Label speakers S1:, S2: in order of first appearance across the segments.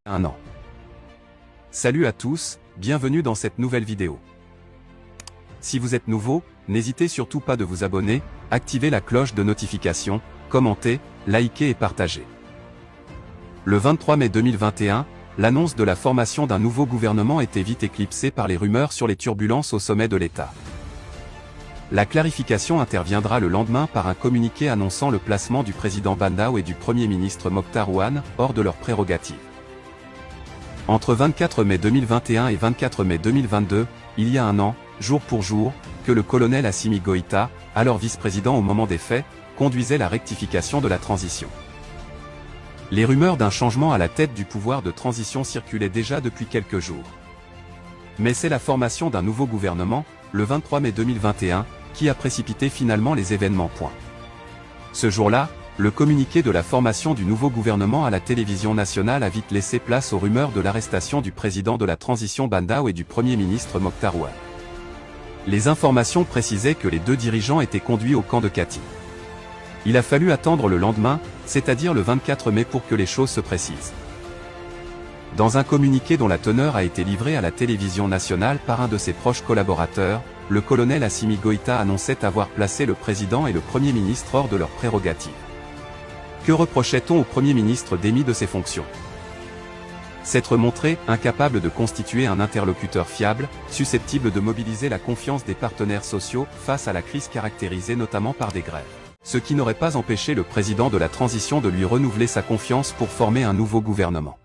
S1: 1 an. Salut à tous, bienvenue dans cette nouvelle vidéo. Si vous êtes nouveau, n'hésitez surtout pas de vous abonner, activer la cloche de notification, commenter, liker et partager. Le 23 mai 2021, l'annonce de la formation d'un nouveau gouvernement était vite éclipsée par les rumeurs sur les turbulences au sommet de l'État. La clarification interviendra le lendemain par un communiqué annonçant le placement du président Ban Dao et du Premier ministre Mokhtar Ouane hors de leurs prérogatives. Entre 24 mai 2021 et 24 mai 2022, il y a un an, jour pour jour, que le colonel Assimi Goïta, alors vice-président au moment des faits, conduisait la rectification de la transition. Les rumeurs d'un changement à la tête du pouvoir de transition circulaient déjà depuis quelques jours. Mais c'est la formation d'un nouveau gouvernement, le 23 mai 2021, qui a précipité finalement les événements. Ce jour-là, le communiqué de la formation du nouveau gouvernement à la télévision nationale a vite laissé place aux rumeurs de l'arrestation du président de la transition Ban Dao et du Premier ministre Mokhtar Ouane. Les informations précisaient que les deux dirigeants étaient conduits au camp de Kati. Il a fallu attendre le lendemain, c'est-à-dire le 24 mai pour que les choses se précisent. Dans un communiqué dont la teneur a été livrée à la télévision nationale par un de ses proches collaborateurs, le colonel Assimi Goïta annonçait avoir placé le président et le Premier ministre hors de leurs prérogatives. Que reprochait-on au Premier ministre démis de ses fonctions? S'être montré incapable de constituer un interlocuteur fiable, susceptible de mobiliser la confiance des partenaires sociaux face à la crise caractérisée notamment par des grèves. Ce qui n'aurait pas empêché le président de la transition de lui renouveler sa confiance pour former un nouveau gouvernement.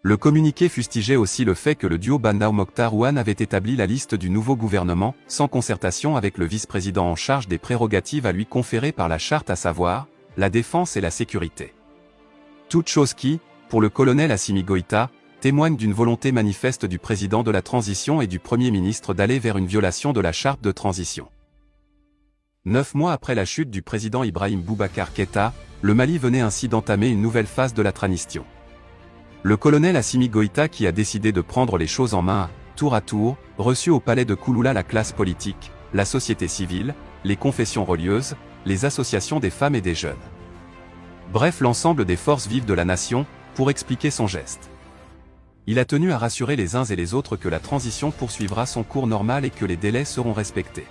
S1: Le communiqué fustigeait aussi le fait que le duo Ban Dao-Mokhtar Ouane avait établi la liste du nouveau gouvernement, sans concertation avec le vice-président en charge des prérogatives à lui conférées par la charte, à savoir la défense et la sécurité. Toute chose qui, pour le colonel Assimi Goïta, témoigne d'une volonté manifeste du président de la transition et du Premier ministre d'aller vers une violation de la charte de transition. 9 mois après la chute du président Ibrahim Boubacar Keïta, le Mali venait ainsi d'entamer une nouvelle phase de la transition. Le colonel Assimi Goïta, qui a décidé de prendre les choses en main, a, tour à tour, reçu au palais de Kouloula la classe politique, la société civile, les confessions religieuses, les associations des femmes et des jeunes. Bref, l'ensemble des forces vives de la nation, pour expliquer son geste. Il a tenu à rassurer les uns et les autres que la transition poursuivra son cours normal et que les délais seront respectés.